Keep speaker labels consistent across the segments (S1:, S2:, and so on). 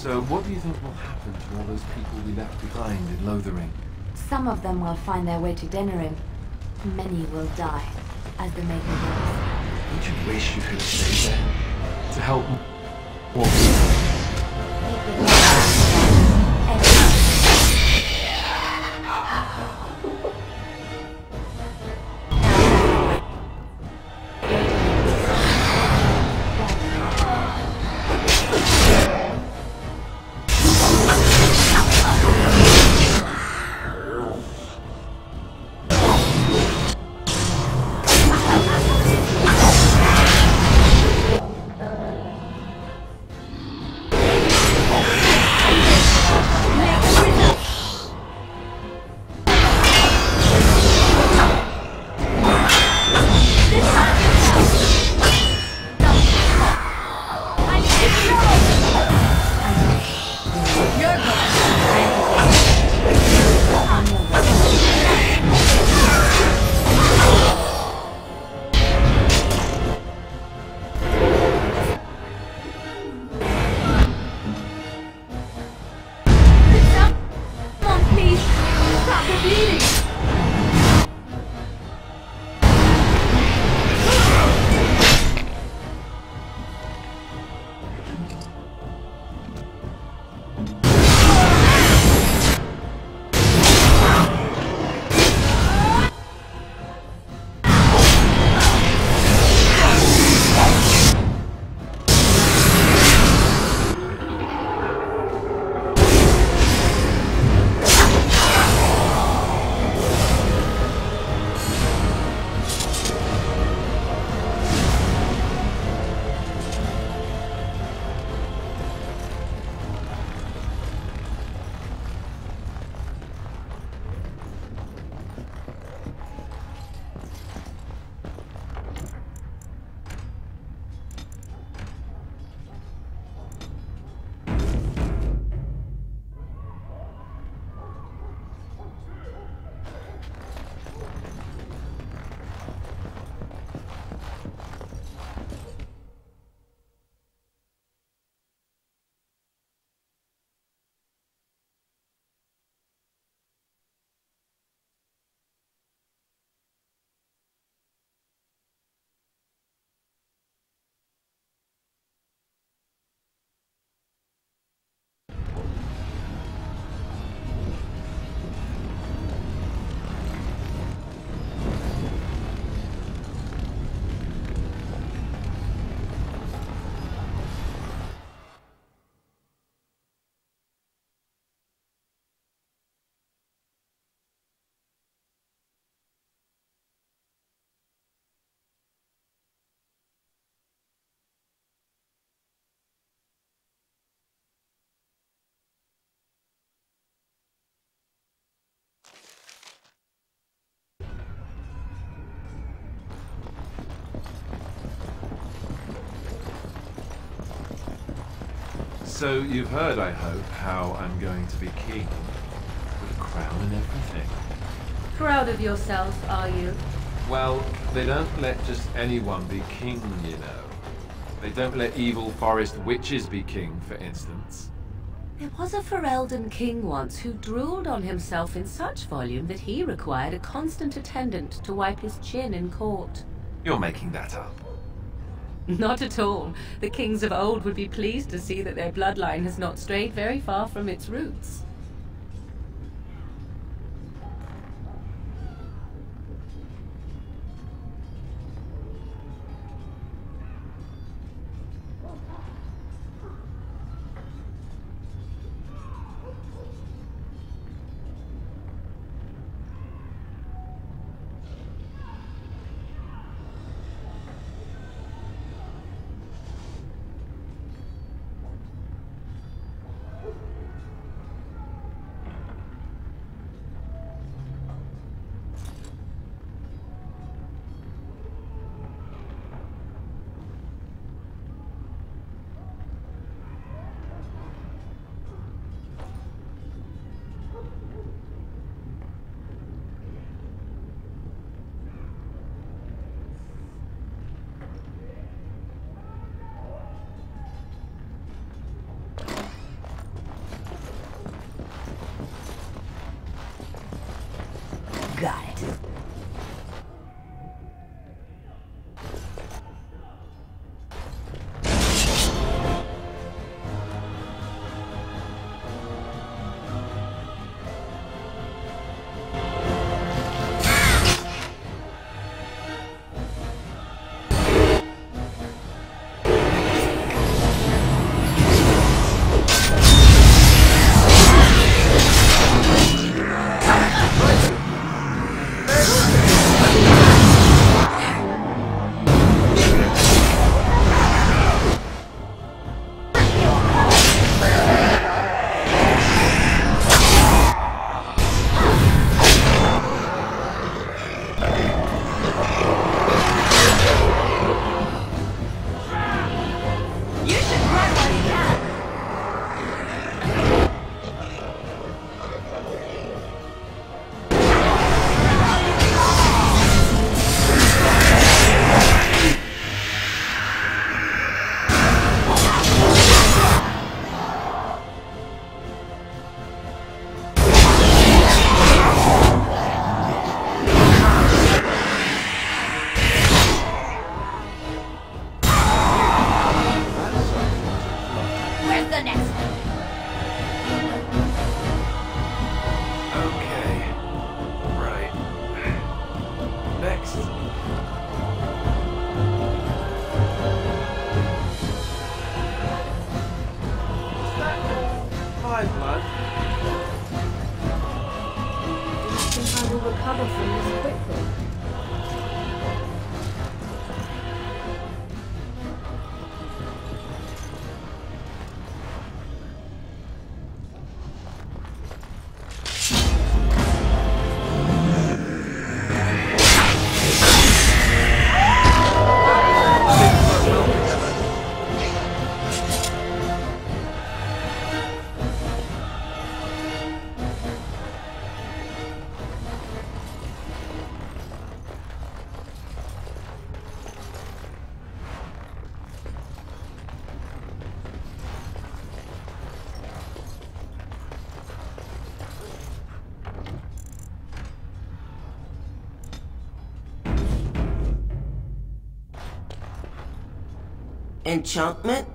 S1: So what do you think will happen to all those people we left behind in Lothering?
S2: Some of them will find their way to Denerim. Many will die, as the Maker wills.
S1: Don't you wish you could have stayed there? To help more people? So you've heard, I hope, how I'm going to be king. With a crown and everything.
S3: Proud of yourself, are you?
S1: Well, they don't let just anyone be king, you know. They don't let evil forest witches be king, for instance.
S3: There was a Ferelden king once who drooled on himself in such volume that he required a constant attendant to wipe his chin in court.
S1: You're making that up.
S3: Not at all. The kings of old would be pleased to see that their bloodline has not strayed very far from its roots. processing this quickly.
S4: Enchantment?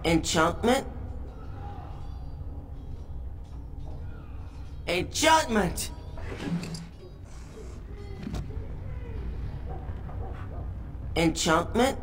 S4: Enchantment? Enchantment! Enchantment?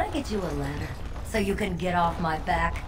S5: I get you a ladder so you can get off my back?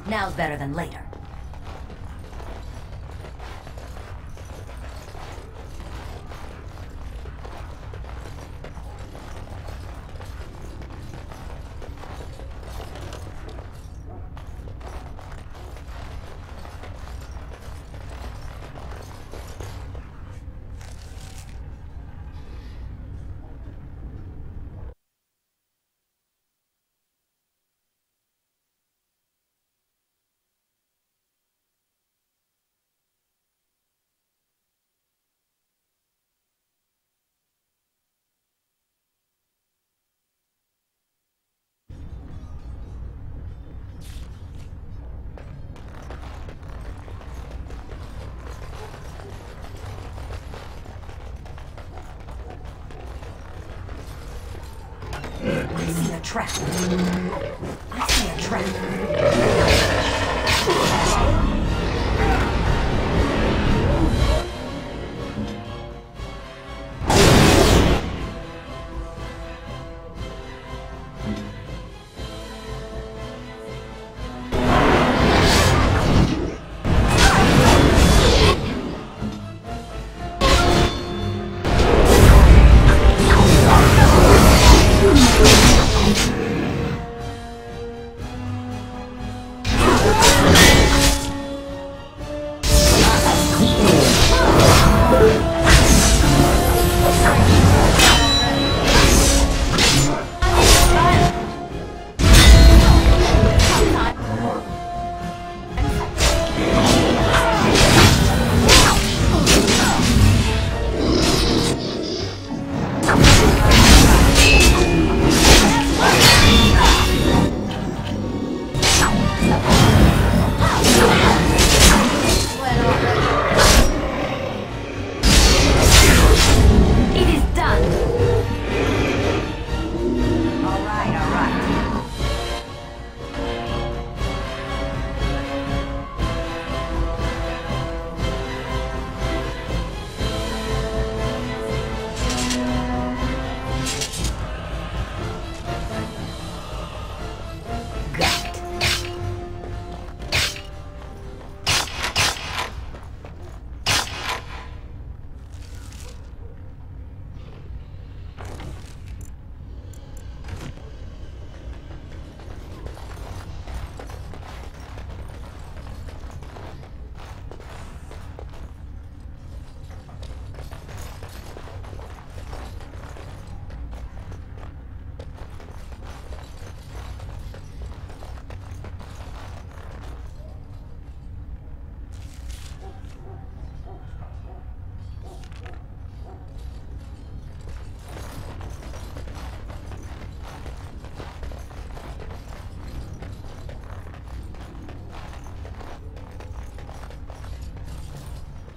S5: Now's better than later. I see a trap. I see a trap.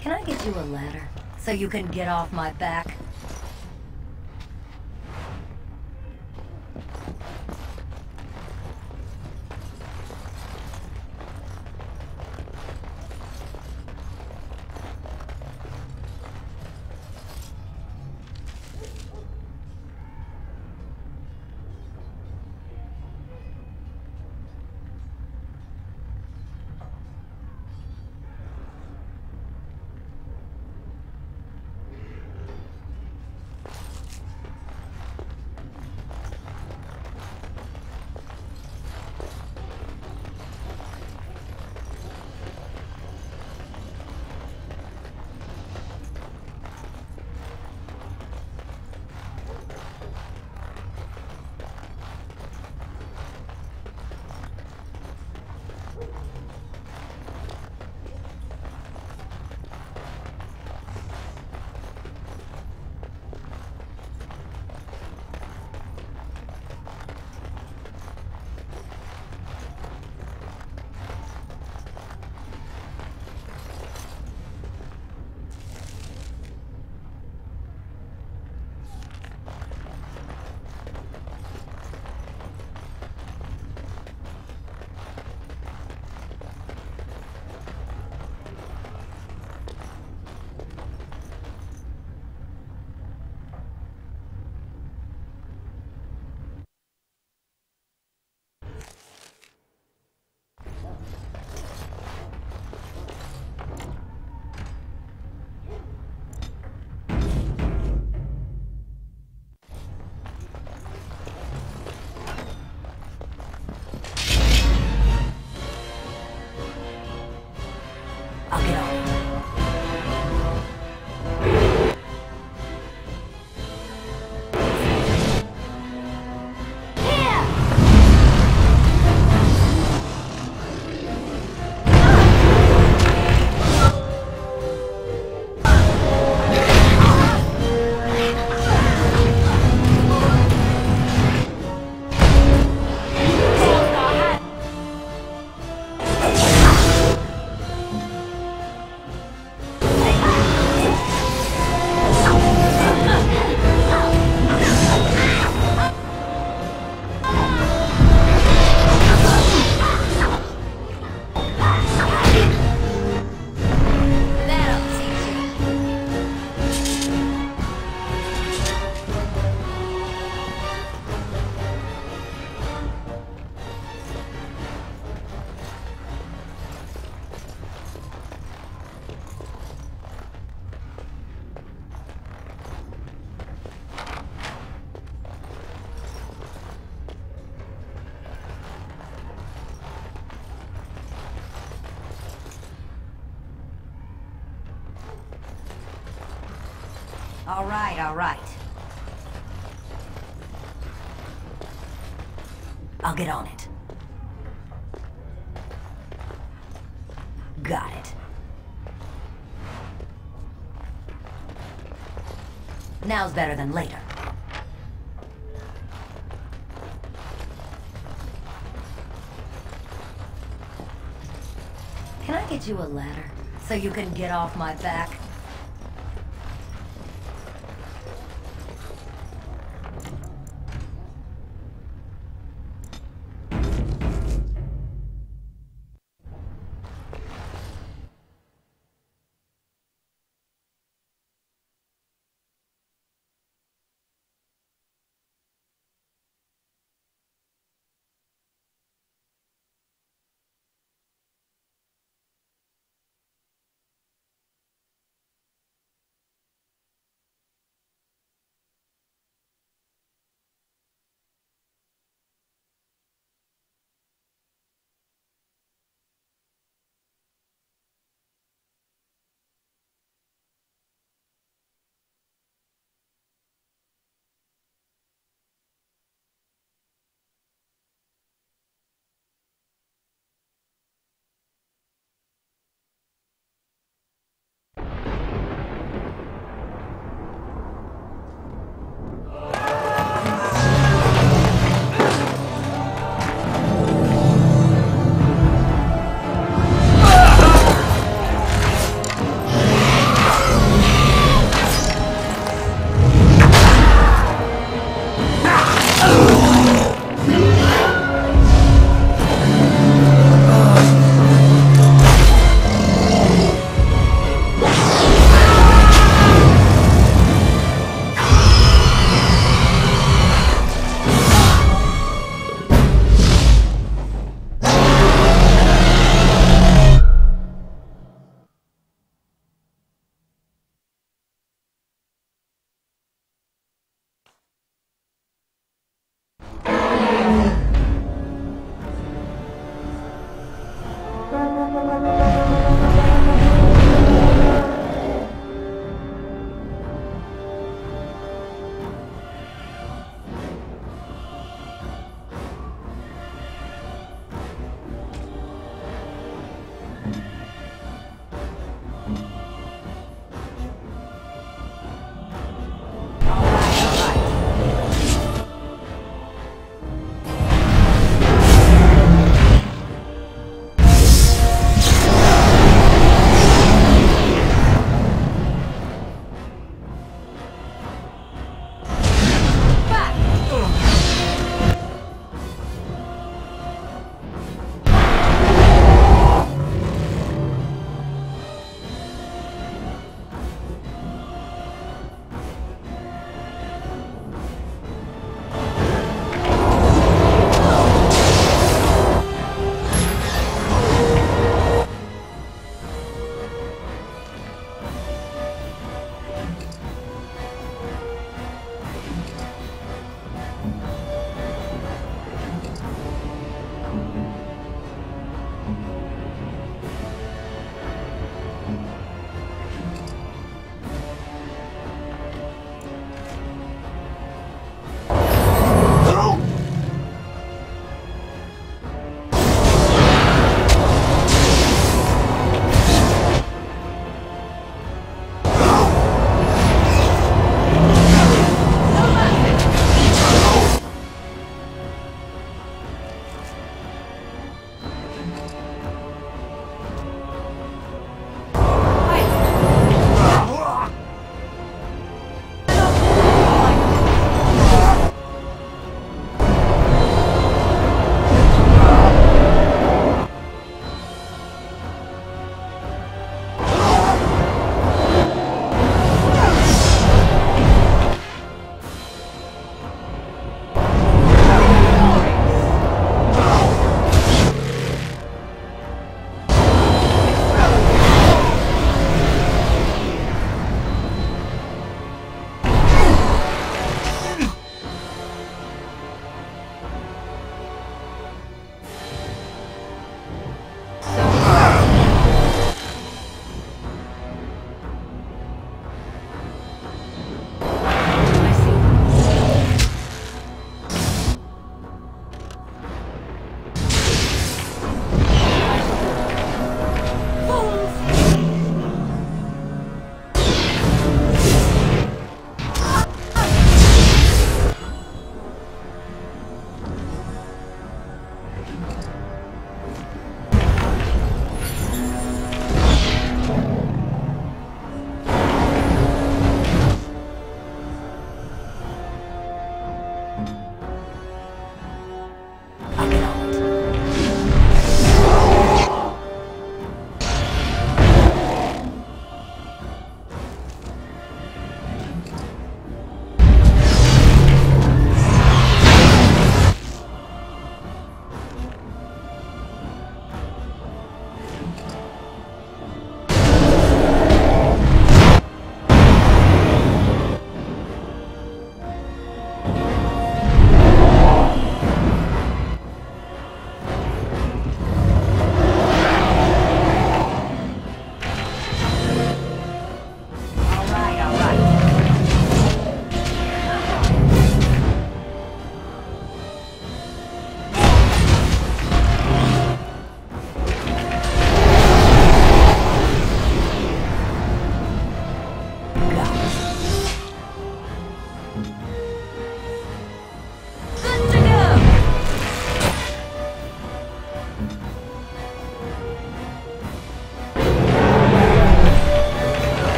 S5: Can I get you a ladder so you can get off my back? All right, all right. I'll get on it. Got it. Now's better than later. Can I get you a ladder so you can get off my back?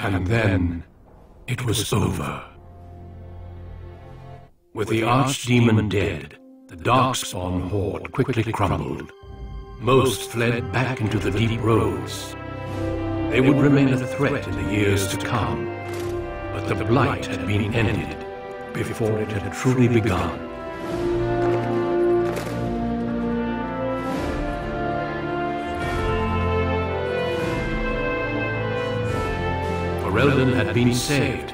S6: And then it was over. With the archdemon dead, the Darkspawn horde quickly crumbled. Most fled back into the deep roads. They would remain a threat in the years to come, but the blight had been ended before it had truly begun. Ferelden had been saved,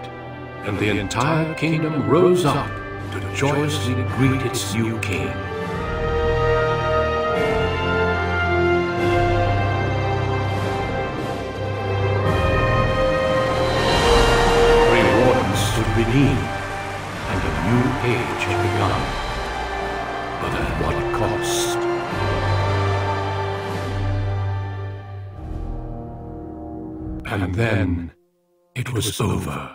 S6: and the entire kingdom rose up to joyously greet its new king. Grey Wardens stood redeemed, and a new age had begun. But at what cost? And then it was over.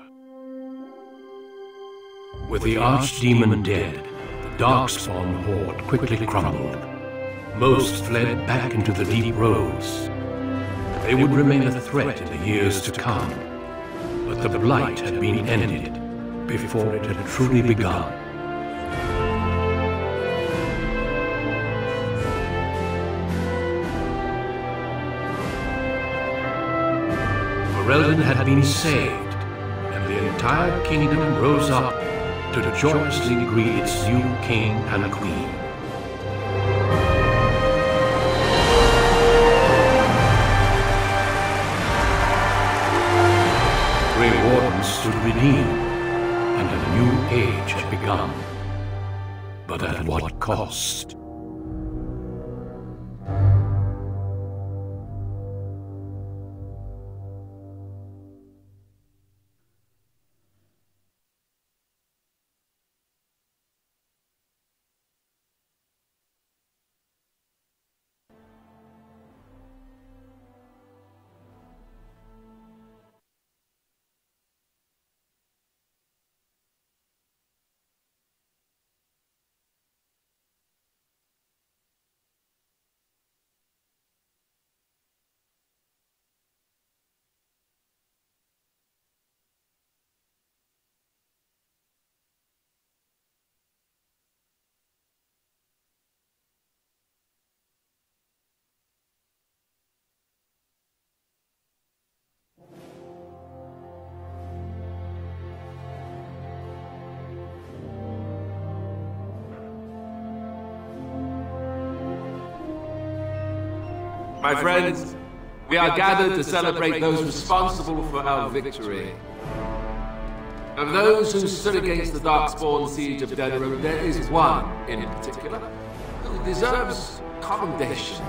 S6: With the archdemon dead, the Darkspawn horde quickly crumbled. Most fled back into the deep roads. They would remain a threat in the years to come, but the blight had been ended before it had truly begun. Ferelden had been saved, and the entire kingdom rose up to joyously greet its new king and queen. Grey Wardens stood redeemed, and a new age had begun. But at what cost?
S1: My friends, we are gathered to celebrate those responsible for our victory. Of those who stood against the Darkspawn siege of Denerim, there is one in particular who deserves commendation.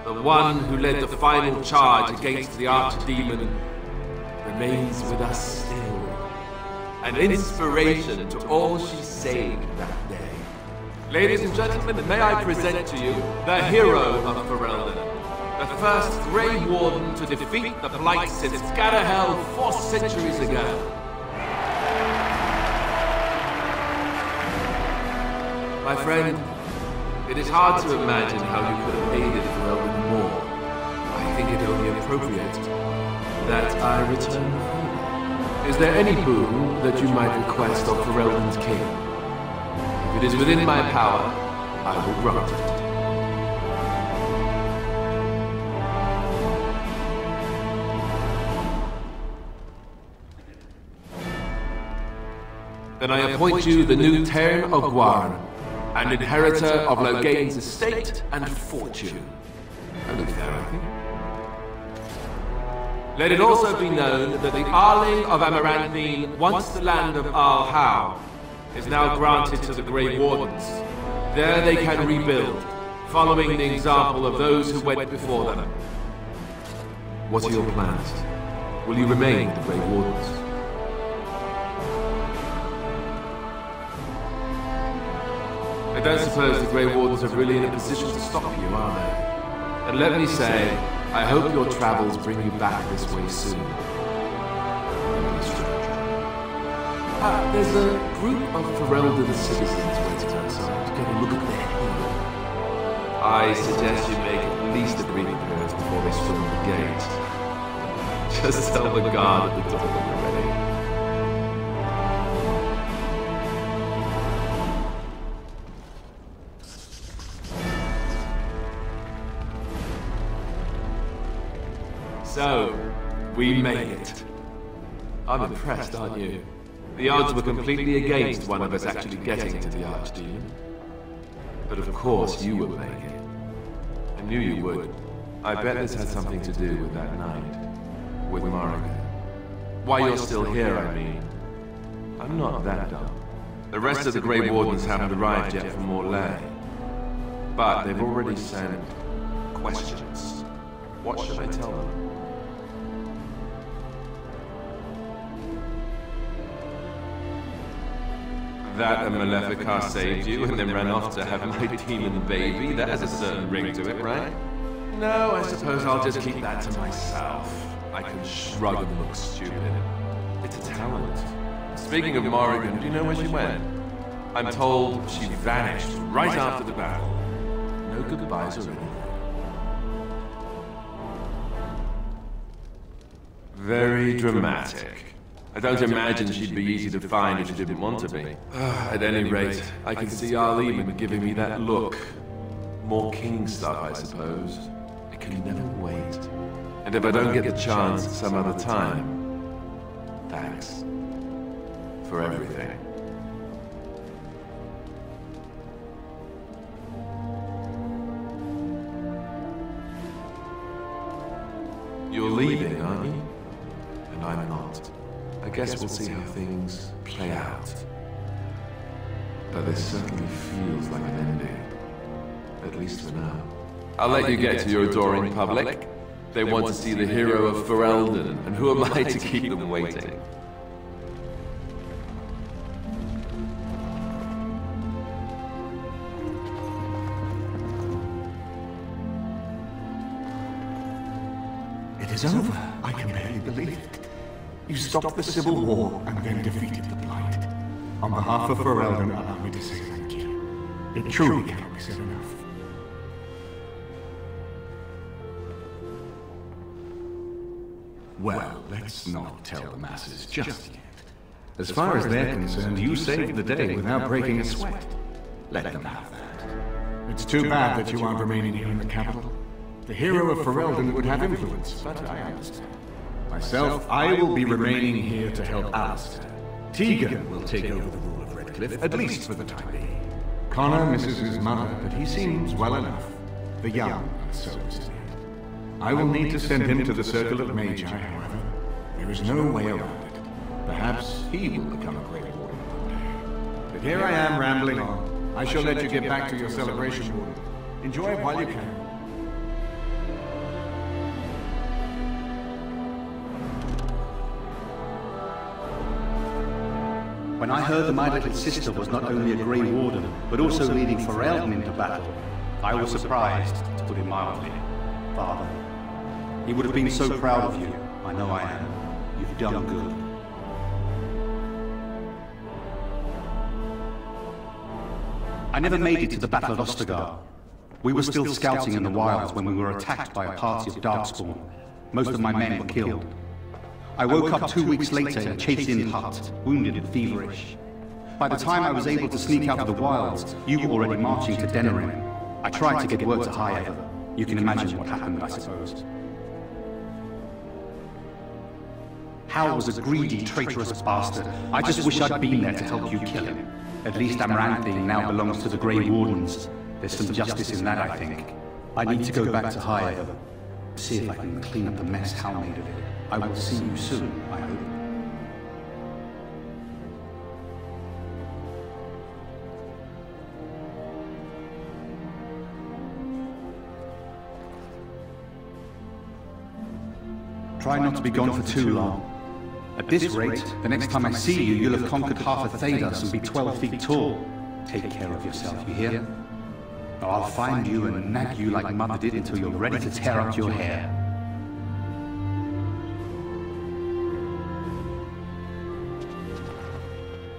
S1: The one who led the final charge against the Archdemon remains with us still, an inspiration to all she saved that day. Ladies and gentlemen, may I present to you the hero of Ferelden, the first Grey Warden to defeat the Blight since Scatterhell 4 centuries ago. My friend, it is hard to imagine how you could have aided Ferelden more. I think it only appropriate that I return the favor. Is there any boon that you might request of Ferelden's king? If it is within my power, I will grant it. Then I appoint you the new Terran of Guaran, and inheritor of Logain's estate and fortune. Only fair, I think. Let it also be known that the Arling of Amaranthine, once the land of Al-How, is now granted to the Grey Wardens. There they can rebuild, following the example of those who went before them. What are your plans? Will you remain with the Grey Wardens? I don't suppose the Grey Wardens are really in a position to stop you, are they? And let me say, I hope your travels bring you back this way soon. There's a group of Ferelden citizens waiting outside to get a look at their hero. I suggest you make at least a breathing pause before they storm the gate. Just tell the guard at the door when you're ready. So, we made it. I'm impressed, aren't you? The odds were completely against one of us actually getting to the Archdemon. But of course you would make it. I knew you would. I bet this had something to do with that night. With Morrigan. Why you're still here, I mean. I'm not that dumb. The rest of the Grey Wardens haven't arrived yet from Morlaix. But they've already sent questions. What should I tell them? That a Maleficar saved you and then ran off to have my demon baby? That has a certain ring to it, right? No, I suppose I'll just keep that to myself. I can shrug and look stupid. It's a talent. Speaking of Morrigan, do you know where she went? I'm told she vanished right after the battle. No goodbyes or anything. Very dramatic. I don't imagine she'd be easy to find if she didn't want to be. At any rate, I can see Arlene giving me that look. More king stuff, I suppose. I can never wait. And if I don't get the chance some other time, thanks. For everything. You're leaving, aren't you? And I'm not. I guess we'll see how things play out. But this certainly feels like an ending. At least for now. I'll let you get to your adoring public. They want to see the hero of Ferelden, and who am I to keep them waiting?
S7: It is over. I can barely believe it. You stopped the Civil War and then defeated the Blight. On behalf of Ferelden, allow me to say thank you. It truly cannot be said enough. Well, let's not tell the masses just yet. As far as they're concerned, you saved the day without breaking a sweat. Let them have that. It's too bad that you aren't remaining here in the capital. The hero of Ferelden would have influence, but I understand. Myself, I will be remaining here to help Alistair. Tegan will take over the rule of Redcliffe, at least for the time being. Connor misses his mother, but he seems well enough. The young are so resilient. I will need to send him to the Circle of Magi, however. There is no way around it. Perhaps he will become a Grey Warden one day. But here I am rambling on. I shall let you get back to your celebration, Warden. Enjoy it while you can.
S8: When I heard that my little sister was not only a Grey Warden, but also leading Ferelden into battle, I was surprised, to put it mildly. Father, he would have been so proud of you. I know I am. You've done good. I never made it to the Battle of Ostagar. We were still scouting in the wilds when we were attacked by a party of Darkspawn. Most of my men were killed. I woke up 2 weeks later in a Chase-in hut, wounded and feverish. By the time I was able to sneak out of the wilds, you were already marching to Denerim. I tried to get word to Highever. You can imagine what happened, I suppose. Hal was a greedy, traitorous bastard. I just wish I'd been there to help you kill him. At least Amaranthine now belongs to the Grey Wardens. There's some justice in that, I think. I need to go back to Highever. See if I can clean up the mess Hal made of it. I will see you soon, I hope. Try not to be gone for too long. At this rate, the next time I see you, you'll have conquered half of Thedas and be 12 feet tall. Take care of yourself, you hear? Or I'll find you and nag you like Mother did until you're ready to tear out your hair.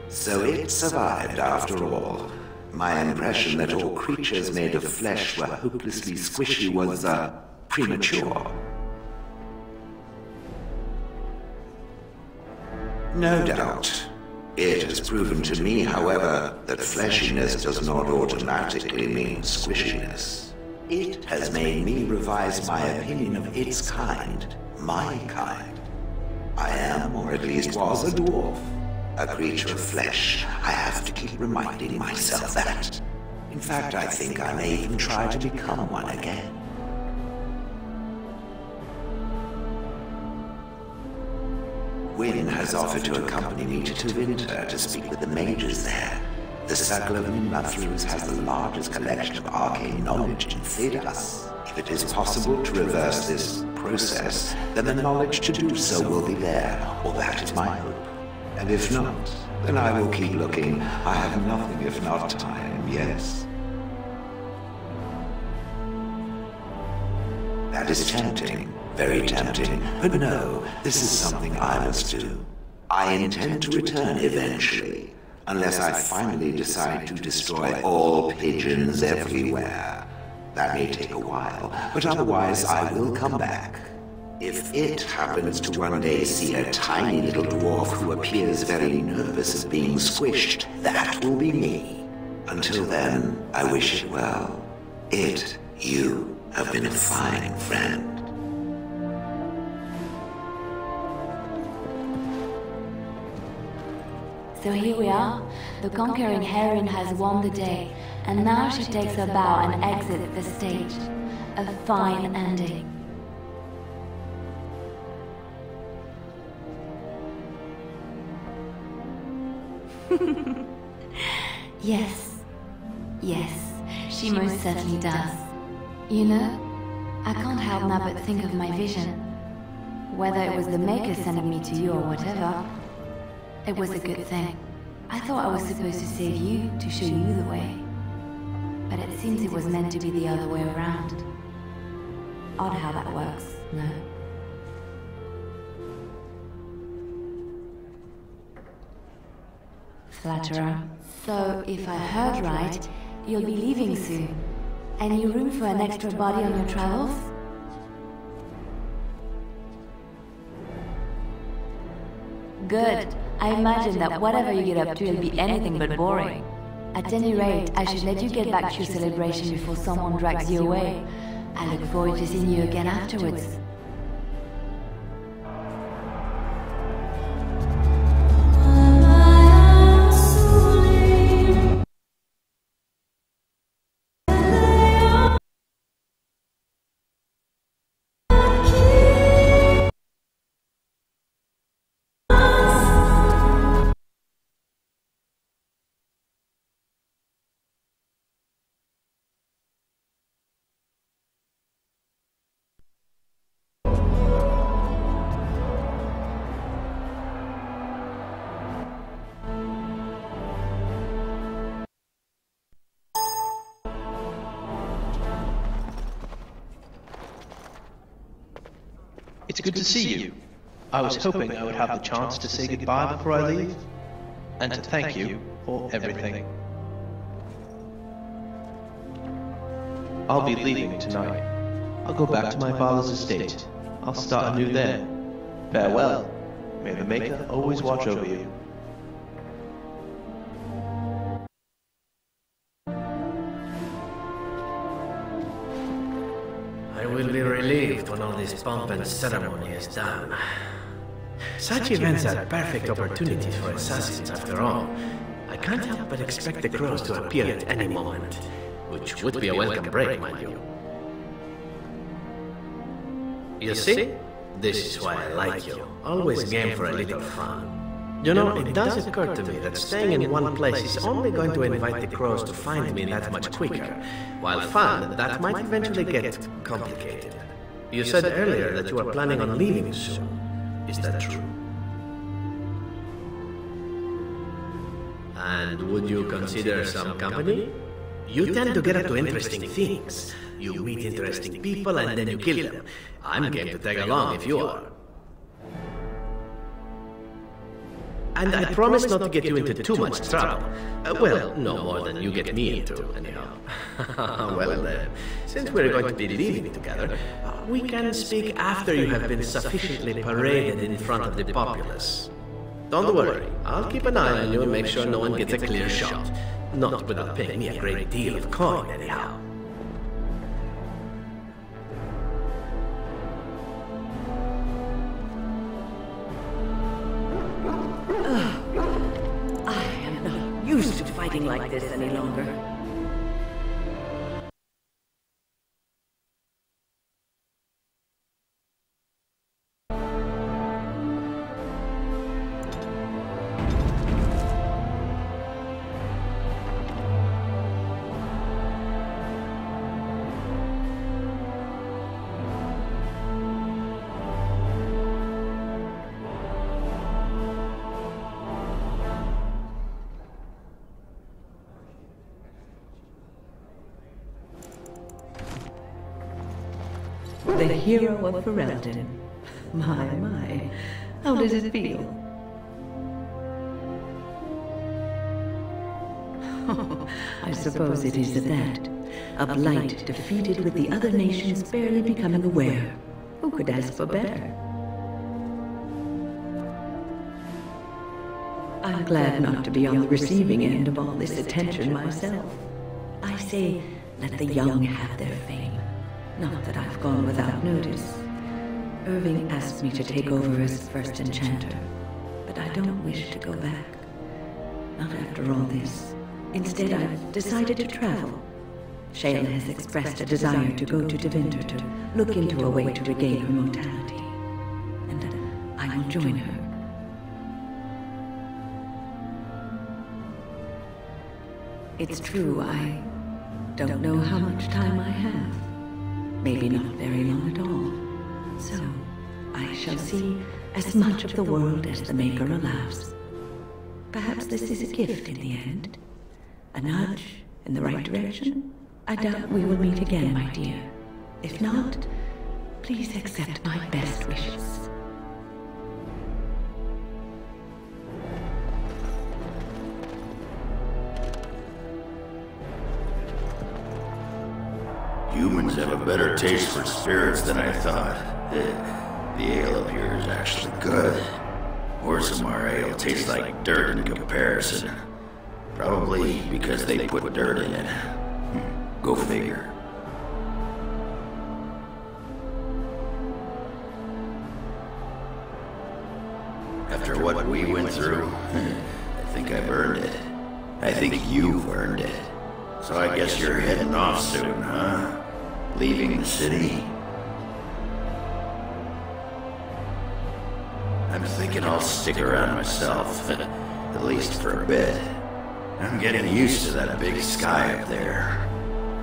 S9: So it survived after all. My impression that all creatures made of flesh were hopelessly squishy was, premature. No doubt. It has proven to me, however, that fleshiness does not automatically mean squishiness. It has made me revise my opinion of its kind, my kind. I am, or at least was, a dwarf. A creature of flesh. I have to keep reminding myself that. In fact, I think I may even try to become one again. Wynn has offered to accompany me to Divina to speak with the mages there. The Circle of Mufflers has the largest collection of arcane knowledge in Thedas. If it is possible to reverse this process, then the knowledge to do so will be there, or that is my hope. And if not, then I will keep looking. I have nothing if not time, yes. That is tempting, very tempting, but no, this is something I must do. I intend to return eventually, unless I finally decide to destroy all pigeons everywhere. That may take a while, but otherwise I will come back. If it happens to one day see a tiny little dwarf who appears very nervous of being squished, that will be me. Until then, I wish it well. You have been a fine friend.
S2: So here we are. The conquering heroine has won the day, and now she takes her bow and exits the stage. A fine ending. Yes, she most certainly does. You know, I can't help now but think of my vision. Whether it was the Maker sending me to you or whatever, it was a good thing. I thought I was supposed to save you, to show you the way. But it seems it was meant to be the other way around. Odd how that works, no? Flatterer. So, if I heard right, you'll be leaving soon. Any room for an extra body on your travels? Good. I imagine that whatever you get up to will be anything but boring. At any rate, I should let you get back to your celebration before someone drags you away. I look forward to seeing you again afterwards.
S10: It's good to see you. I was hoping I would have the chance to say goodbye before I leave, and to thank you for everything. I'll be leaving tonight. I'll go back to my father's estate. I'll start anew there. Farewell. May the Maker always watch over you.
S11: I will be relieved when all this pomp and ceremony is done. Such events are perfect opportunities for assassins, after all. I can't help but expect the crows to appear at any moment, which would be a welcome break, mind you. You see? This is why I like you. Always game for a little fun. You know, it does occur to me that staying in one place is only going to invite the crows to find me that much quicker, while fun, that might eventually get complicated. You said earlier that you are planning on leaving soon. Is that true? And would you consider some company? You tend to get up to interesting things. You meet interesting people and then you kill them. I'm game to tag along if you are. And I promise not to get you into too much trouble. Well, no more than you get me into, anyhow. Well, since we're going to be leaving together, we can speak after you have been sufficiently paraded in front of the populace. Don't worry, I'll keep an eye on you and make sure no one gets a clear shot. Not without paying me a great deal of coin, anyhow.
S5: I am not used to fighting like this any longer. The hero of Ferelden. My. How does it feel? I suppose it is that. A blight defeated with the other nations barely becoming aware. Who could ask for better? I'm glad not to be on the receiving end of all this attention myself. I say, let the young have their fame. Not that I've gone without notice. Irving asked me to take over as first enchanter, but I don't wish to go back. Not after all this. Instead, I've decided to travel. Shayla has expressed a desire to go to Divina to look into a way to regain her mortality. And I will join her. It's true, I don't know how much time I have. Maybe not very long at all. So, I shall see as much of the world as the Maker allows. Perhaps this is a gift in the end. A nudge in the right direction? I doubt we will meet again, my dear. If not, please accept my best wishes.
S12: Humans have a better taste for spirits than I thought. The ale up here is actually good. Orzammar ale tastes like dirt in comparison. Probably because they put dirt in it. Go figure. After what we went through, I think I've earned it. I think you've earned it. So I guess you're heading off soon, huh? Leaving the city? I'm thinking I'll stick around myself, at least for a bit. I'm getting used to that big sky up there.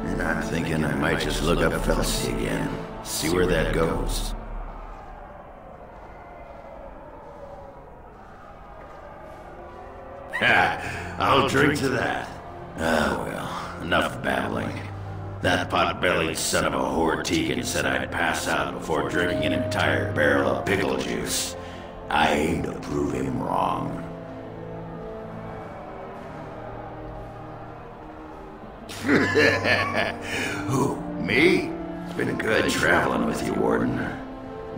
S12: And I'm thinking I might just look up Felsi again, see where that goes. Ha! I'll drink to that. Ah, well, enough babbling. That pot-bellied son of a whore Tegan said I'd pass out before drinking an entire barrel of pickle juice. I aim to prove him wrong. Who, me? It's been good traveling with you, Warden.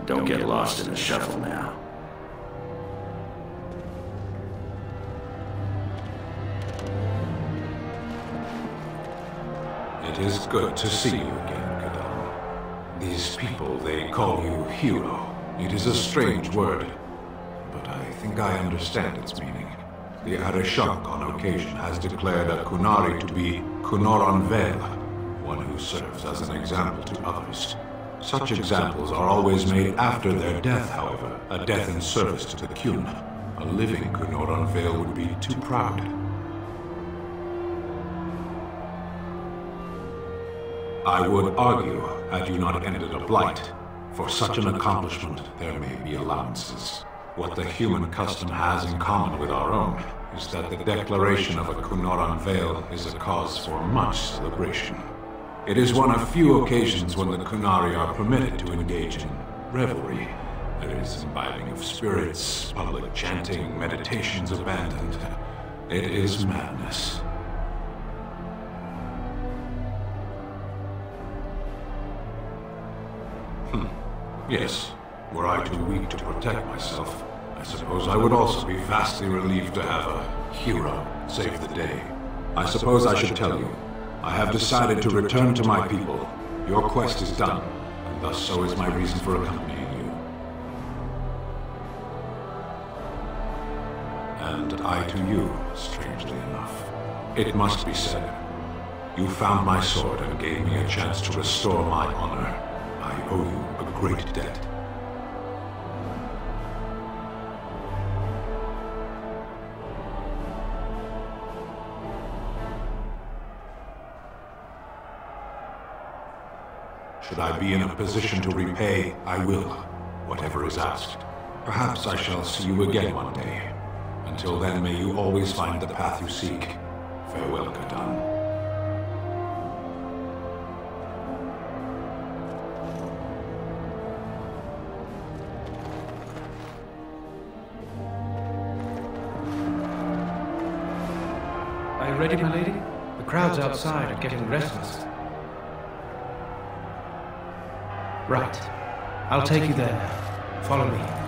S12: Don't get lost in the shuffle now.
S13: It is good to see you again, Kadam. These people, they call you hero. It is a strange word, but I think I understand its meaning. The Arishok on occasion has declared a Kunari to be Kunoran Vel, one who serves as an example to others. Such examples are always made after their death, however, a death in service to the Kun. A living Kunoran Vel would be too proud. I would argue, had you not ended a blight, for such an accomplishment there may be allowances. What the human custom has in common with our own is that the declaration of a Kunoran Vel is a cause for much celebration. It is one of few occasions when the Kunari are permitted to engage in revelry. There is imbibing of spirits, public chanting, meditations abandoned. It is madness. Yes, were I too weak to protect myself, I suppose I would also be vastly relieved to have a hero save the day. I suppose I should tell you, I have decided to return to my people. Your quest is done, and thus so is my reason for accompanying you. And I to you, strangely enough. It must be said, you found my sword and gave me a chance to restore my honor. I owe you a great debt. Should I be in a position to repay, I will, whatever is asked. Perhaps I shall see you again one day. Until then, may you always find the path you seek. Farewell, Kadan.
S14: Are you ready, my lady? The crowds outside are getting restless. Right. I'll take you there now. Follow me.